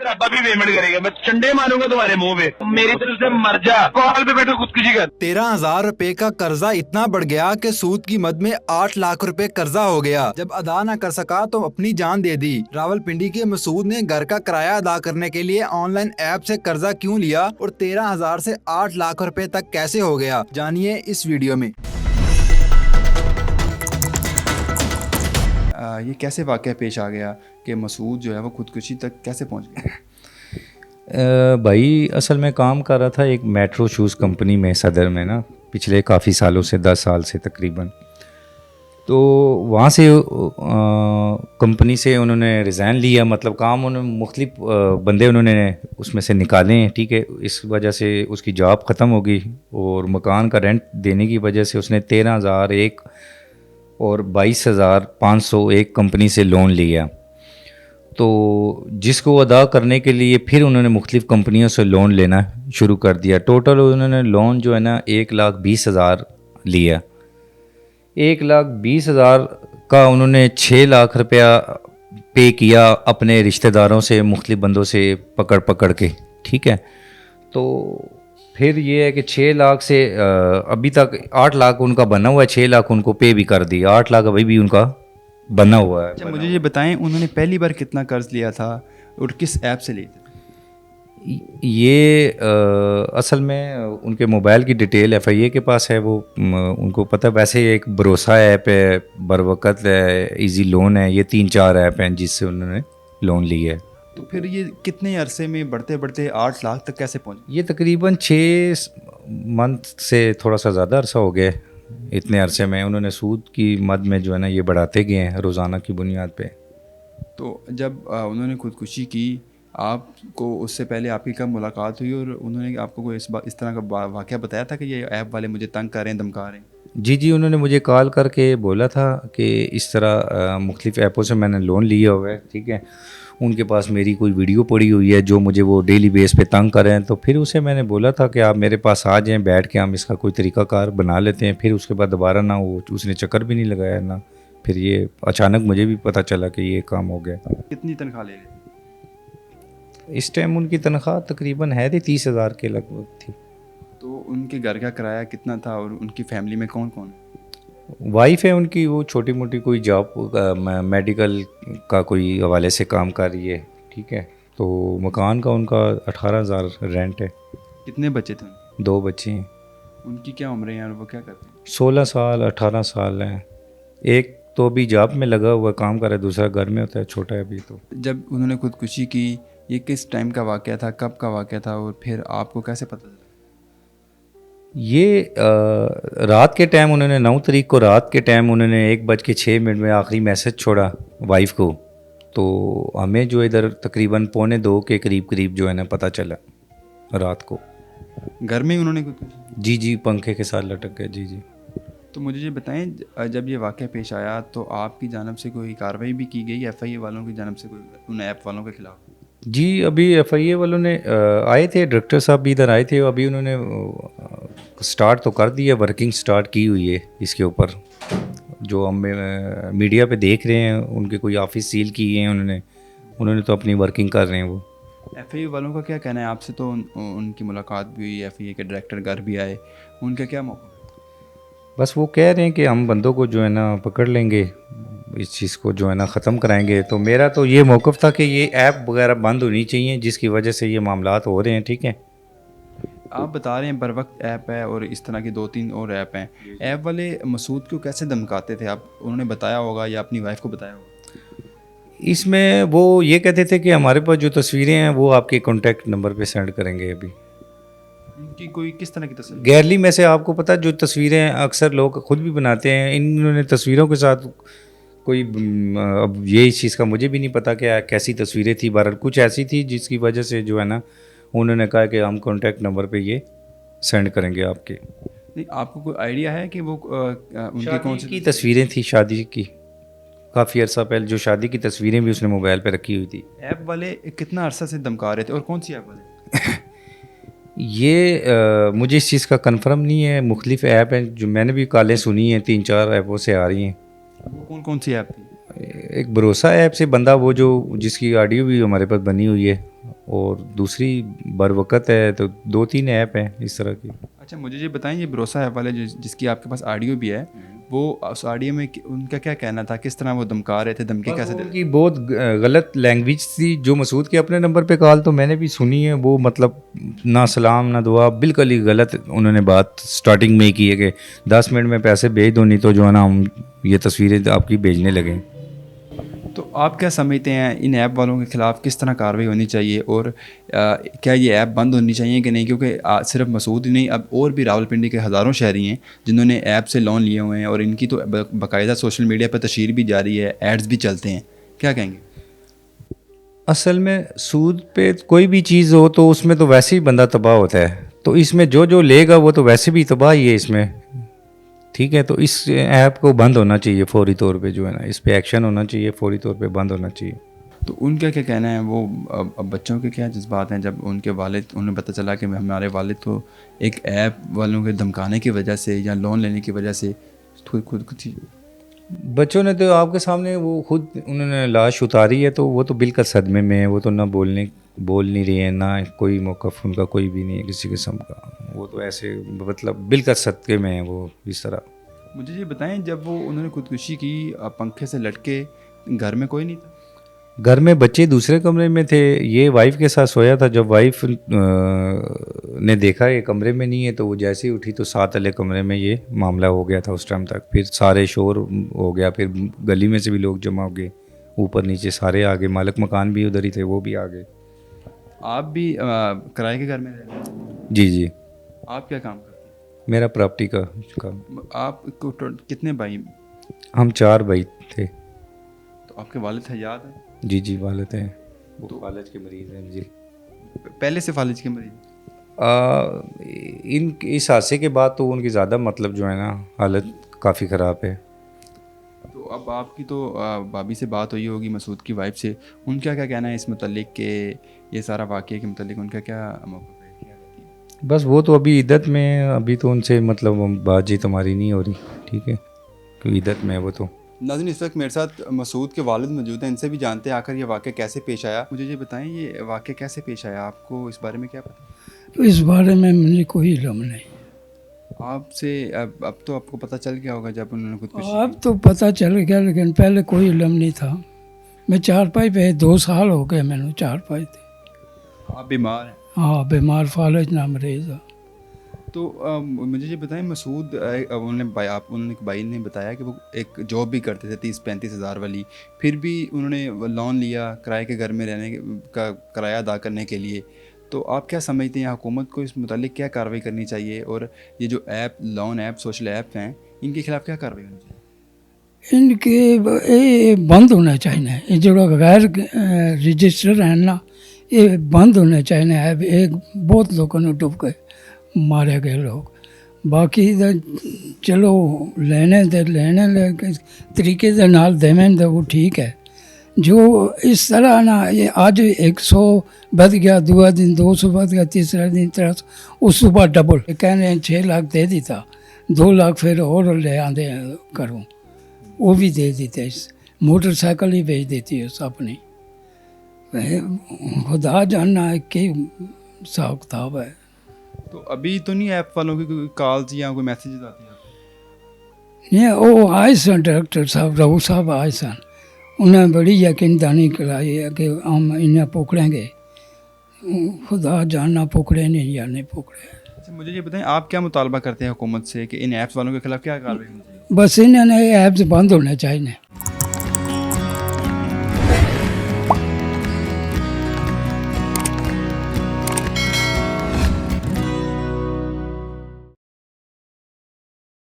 तेरा भी पेमेंट करेगा, मैं चंडे मारूंगा तुम्हारे मुंह पे, मेरी तरफ से मर जा, कॉल पे बैठो खुदकुशी कर। 13,000 रुपए का कर्जा इतना बढ़ गया कि सूद की मद में 8 लाख रुपए कर्जा हो गया। जब अदा न कर सका तो अपनी जान दे दी। रावलपिंडी के मसूद ने घर का किराया अदा करने के लिए ऑनलाइन ऐप से कर्जा क्यों लिया और 13,000 से 8 लाख रुपए तक कैसे हो गया, जानिए इस वीडियो में। ये कैसे वाक़या पेश आ गया कि मसूद जो है वो खुदकुशी तक कैसे पहुंच गया? भाई असल में काम कर रहा था एक मेट्रो शूज़ कंपनी में सदर में ना, पिछले काफ़ी सालों से 10 साल से तकरीबन। तो वहाँ से कंपनी से उन्होंने रिज़ाइन लिया, मतलब काम उन्होंने मुख्तलिफ बंदे उन्होंने उसमें से निकाले हैं, ठीक है। इस वजह से उसकी जॉब ख़त्म हो गई और मकान का रेंट देने की वजह से उसने 13,000 एक और 22,500 एक कंपनी से लोन लिया। तो जिसको अदा करने के लिए फिर उन्होंने मुख्तलिफ़ कंपनियों से लोन लेना शुरू कर दिया। टोटल उन्होंने लोन जो है ना 1,20,000 लिया। 1,20,000 का उन्होंने 6 लाख रुपया पे किया अपने रिश्तेदारों से, मुख्तलिफ़ बंदों से पकड़ के, ठीक है। तो फिर ये है कि 6 लाख से अभी तक 8 लाख उनका बना हुआ है, 6 लाख उनको पे भी कर दिया, 8 लाख अभी भी उनका बना हुआ है। अच्छा, मुझे ये बताएं उन्होंने पहली बार कितना कर्ज लिया था और किस ऐप से लिया था? ये असल में उनके मोबाइल की डिटेल FIA के पास है, वो उनको पता है। वैसे एक भरोसा ऐप है, बरवकत है, इजी लोन है, ये 3-4 ऐप हैं जिससे उन्होंने लोन लिया है। तो फिर ये कितने अरसे में बढ़ते बढ़ते 8 लाख तक कैसे पहुँचे? ये तकरीबन 6 मंथ से थोड़ा सा ज़्यादा अरसा हो गया। इतने अरसे में उन्होंने सूद की मद में जो है ना ये बढ़ाते गए हैं रोज़ाना की बुनियाद पे। तो जब उन्होंने खुदकुशी की, आपको उससे पहले आपकी कब मुलाकात हुई और उन्होंने आपको कोई इस तरह का वाक़या बताया था कि ये ऐप वाले मुझे तंग कर रहे हैं, धमका रहे हैं? जी, उन्होंने मुझे कॉल करके बोला था कि इस तरह मुख्तलिफ़ ऐपों से मैंने लोन लिया हुआ है, ठीक है। उनके पास मेरी कोई वीडियो पड़ी हुई है जो मुझे वो डेली बेस पे तंग कर रहे हैं। तो फिर उसे मैंने बोला था कि आप मेरे पास आ जाएं, बैठ के हम इसका कोई तरीक़ाकार बना लेते हैं। फिर उसके बाद दोबारा ना वो उसने चक्कर भी नहीं लगाया ना, फिर ये अचानक मुझे भी पता चला कि ये काम हो गया। कितनी तनख्वाह ले रहे? इस टाइम उनकी तनख्वाह तकरीबन है थी 30,000 के लगभग थी। तो उनके घर का किराया कितना था और उनकी फैमिली में कौन कौन? वाइफ है उनकी, वो छोटी मोटी कोई जॉब मेडिकल का कोई हवाले से काम कर रही है, ठीक है। तो मकान का उनका 18,000 रेंट है। कितने बच्चे थे उनके? 2 बच्चे हैं। उनकी क्या उम्र है और वो क्या करते हैं? 16 साल 18 साल है। एक तो अभी जॉब में लगा हुआ काम कर रहा है, दूसरा घर में होता है, छोटा है अभी। तो जब उन्होंने खुदकुशी की, ये किस टाइम का वाक़या था, कब का वाक़या था और फिर आपको कैसे पता चला? ये रात के टाइम उन्होंने 9 तारीख को रात के टाइम उन्होंने 1:06 में आखिरी मैसेज छोड़ा वाइफ को। तो हमें जो इधर तकरीबन 1:45 के करीब जो है ना पता चला रात को। घर में ही उन्होंने खुदकुशी? जी, पंखे के साथ लटक गया। जी। तो मुझे ये बताएं, जब ये वाक़या पेश आया तो आपकी जानिब से कोई कार्रवाई भी की गई FIA वालों की जानिब से, कोई उन ऐप वालों के खिलाफ? जी, अभी FIA वालों ने आए थे, डायरेक्टर साहब भी इधर आए थे। अभी उन्होंने स्टार्ट तो कर दिया, वर्किंग स्टार्ट की हुई है इसके ऊपर। जो हम मीडिया पे देख रहे हैं उनके कोई ऑफिस सील किए हैं उन्होंने तो अपनी वर्किंग कर रहे हैं वो। FIA वालों का क्या कहना है? आपसे तो उनकी मुलाकात भी हुई, FIA के डायरेक्टर घर भी आए, उनका क्या मौक़िफ़? बस वो कह रहे हैं कि हम बंदों को जो है ना पकड़ लेंगे, इस चीज़ को जो है ना ख़त्म कराएंगे। तो मेरा तो ये मौक़िफ़ था कि ये ऐप वगैरह बंद होनी चाहिए जिसकी वजह से ये मामलात हो रहे हैं, ठीक है। आप बता रहे हैं बरवक्त ऐप है और इस तरह के 2-3 और ऐप हैं। ऐप वाले मसूद को कैसे धमकाते थे आप? उन्होंने बताया होगा या अपनी वाइफ को बताया होगा? इसमें वो ये कहते थे कि हमारे पास जो तस्वीरें हैं वो आपके कॉन्टैक्ट नंबर पे सेंड करेंगे। अभी उनकी कोई किस तरह की तस्वीर? गैलरी में से आपको पता जो तस्वीरें अक्सर लोग खुद भी बनाते हैं, इन्होंने तस्वीरों के साथ कोई अब ये इस चीज़ का मुझे भी नहीं पता कि कैसी तस्वीरें थी। बहरहाल कुछ ऐसी थी जिसकी वजह से जो है ना उन्होंने कहा कि हम कॉन्टैक्ट नंबर पे ये सेंड करेंगे आपके। नहीं, आपको कोई आइडिया है कि वो उनकी कौन सी की तस्वीरें थी शादी की, काफ़ी अर्सा पहले जो शादी की तस्वीरें भी उसने मोबाइल पे रखी हुई थी। ऐप वाले कितना अरसा से धमका रहे थे और कौन सी ऐप वाले? ये मुझे इस चीज़ का कंफर्म नहीं है। मुख्तलिफ ऐप हैं जो मैंने भी कॉलें सुनी हैं, 3-4 ऐपों से आ रही हैं। वो कौन सी ऐप थी? एक भरोसा ऐप से बंदा वो जो जिसकी ऑडियो भी हमारे पास बनी हुई है, اور دوسری بروقت ہے تو 2-3 ایپ ہیں اس طرح کی. اچھا مجھے یہ بتائیں، یہ بھروسہ ایپ والے جس کی آپ کے پاس آڈیو بھی ہے، وہ اس آڈیو میں ان کا کیا کہنا تھا، کس طرح وہ دھمکا رہے تھے، دھمکی کیسے دے ان کی بہت غلط لینگویج تھی. جو مسعود کے اپنے نمبر پہ کال تو میں نے بھی سنی ہے، وہ مطلب نہ سلام نہ دعا، بالکل ہی غلط انہوں نے بات سٹارٹنگ میں ہی کی ہے کہ 10 منٹ میں پیسے بھیج دو، نہیں تو جو ہے نا ہم یہ تصویریں آپ کی بھیجنے لگیں. تو آپ کیا سمجھتے ہیں ان ایپ والوں کے خلاف کس طرح کارروائی ہونی چاہیے، اور کیا یہ ایپ بند ہونی چاہیے کہ نہیں؟ کیونکہ صرف مسعود ہی نہیں، اب اور بھی راولپنڈی کے ہزاروں شہری ہیں جنہوں نے ایپ سے لون لیے ہوئے ہیں، اور ان کی تو باقاعدہ سوشل میڈیا پہ تشہیر بھی جاری ہے، ایڈز بھی چلتے ہیں. کیا کہیں گے؟ اصل میں سود پہ کوئی بھی چیز ہو تو اس میں تو ویسے ہی بندہ تباہ ہوتا ہے، تو اس میں جو لے گا وہ تو ویسے بھی تباہ ہی ہے اس میں. ٹھیک ہے، تو اس ایپ کو بند ہونا چاہیے فوری طور پہ، جو ہے نا اس پہ ایکشن ہونا چاہیے، فوری طور پہ بند ہونا چاہیے. تو ان کا کیا کہنا ہے؟ وہ اب بچوں کے کیا جذبات ہیں جب ان کے والد، انہیں پتہ چلا کہ ہمارے والد تو ایک ایپ والوں کے دھمکانے کی وجہ سے یا لون لینے کی وجہ سے خود بچوں نے تو آپ کے سامنے وہ خود انہوں نے لاش اتاری ہے، تو وہ تو بالکل صدمے میں ہے، وہ تو نہ بول نہیں رہی ہیں، نہ کوئی موقف ان کا کوئی بھی نہیں ہے کسی قسم کا. وہ تو ایسے مطلب بالکل صدقے میں ہیں وہ اس طرح. مجھے یہ بتائیں، جب وہ انہوں نے خودکشی کی، پنکھے سے لٹکے، گھر میں کوئی نہیں تھا؟ گھر میں بچے دوسرے کمرے میں تھے، یہ وائف کے ساتھ سویا تھا. جب وائف نے دیکھا یہ کمرے میں نہیں ہے تو وہ جیسے ہی اٹھی تو ساتھ والے کمرے میں یہ معاملہ ہو گیا تھا اس ٹائم تک. پھر سارے شور ہو گیا، پھر گلی میں سے بھی لوگ جمع ہو گئے، اوپر نیچے سارے آ گئے، مالک مکان بھی ادھر ہی تھے وہ بھی آ گئے. آپ بھی کرائے کے گھر میں رہتے ہیں؟ جی جی. آپ کیا کام کرتے ہیں؟ میرا پراپرٹی کا کام. آپ کو کتنے بھائی؟ ہم 4 بھائی تھے. تو آپ کے والد حیات ہیں؟ جی جی والد ہیں، وہ فالج کے مریض ہیں. جی پہلے سے فالج کے مریض؟ اس حادثے کے بعد تو ان کی زیادہ مطلب جو ہے نا حالت کافی خراب ہے. تو اب آپ کی تو بھابھی سے بات ہوئی ہوگی، مسعود کی وائف سے، ان کا کیا کہنا ہے اس متعلق کہ یہ سارا واقعے کے متعلق ان کا کیا موقف ہے؟ بس وہ تو ابھی عدت میں، ابھی تو ان سے مطلب بات چیت ہماری نہیں ہو رہی. ٹھیک ہے، کوئی عدت میں ہے وہ تو. ناظرین، اس وقت میرے ساتھ مسعود کے والد موجود ہیں، ان سے بھی جانتے ہیں آخر یہ واقعہ کیسے پیش آیا. مجھے یہ بتائیں، یہ واقعہ کیسے پیش آیا، آپ کو اس بارے میں کیا پتہ؟ اس بارے میں مجھے کوئی علم نہیں. آپ سے اب تو آپ کو پتہ چل گیا ہوگا جب انہوں نے خودکشی اب تو پتہ چل گیا، لیکن پہلے کوئی علم نہیں تھا. میں چارپائی پہ 2 سال ہو گئے میں نے چارپائی تھے. آپ بیمار ہیں؟ ہاں بیمار، فالج نہ مریض. تو مجھے یہ بتائیں، مسعود انہوں نے ایک بھائی نے بتایا کہ وہ ایک جاب بھی کرتے تھے 30-35 ہزار والی، پھر بھی انہوں نے لون لیا کرائے کے گھر میں رہنے کا کرایہ ادا کرنے کے لیے. تو آپ کیا سمجھتے ہیں حکومت کو اس متعلق کیا کارروائی کرنی چاہیے، اور یہ جو app loan app social app ہیں ان کے خلاف کیا کارروائی ہونی چاہیے؟ ان کے بند ہونا چاہیے. یہ جو غیر رجسٹر ہیں نا، یہ بند ہونے چاہیے. ایک بہت لوگوں نے ڈوب گئے، مارے گئے لوگ. باقی چلو لینے طریقے سے نال دیویں تو وہ ٹھیک ہے. جو اس طرح نا، یہ آج 100 بد گیا، 2 دن 200 بد گیا، تیسرا دن 300، اس صبح ڈبل کہنے 6 لاکھ دے دیتا، 2 لاکھ پھر اور لے آتے کروں، وہ بھی دے دیتے. موٹر سائیکل ہی بیچ دیتی ہے اپنی. خدا جاننا کہ حساب کتاب ہے. تو ابھی تو نہیں ایپ والوں کی کوئی کالز یا کوئی میسیجز آتے ہیں؟ نہیں، وہ آئے سن ڈائریکٹر صاحب، رؤ صاحب آئے سن. انہیں بڑی یقین دانی کرائی ہے کہ ہم انہیں پکڑیں گے. خدا جاننا پکڑے نہیں یا نہیں پکڑے. اچھا مجھے یہ بتائیں، آپ کیا مطالبہ کرتے ہیں حکومت سے کہ ان ایپس والوں کے خلاف کیا کارروائی ہونی چاہیے؟ بس انہوں نے ایپس بند ہونے چاہیے.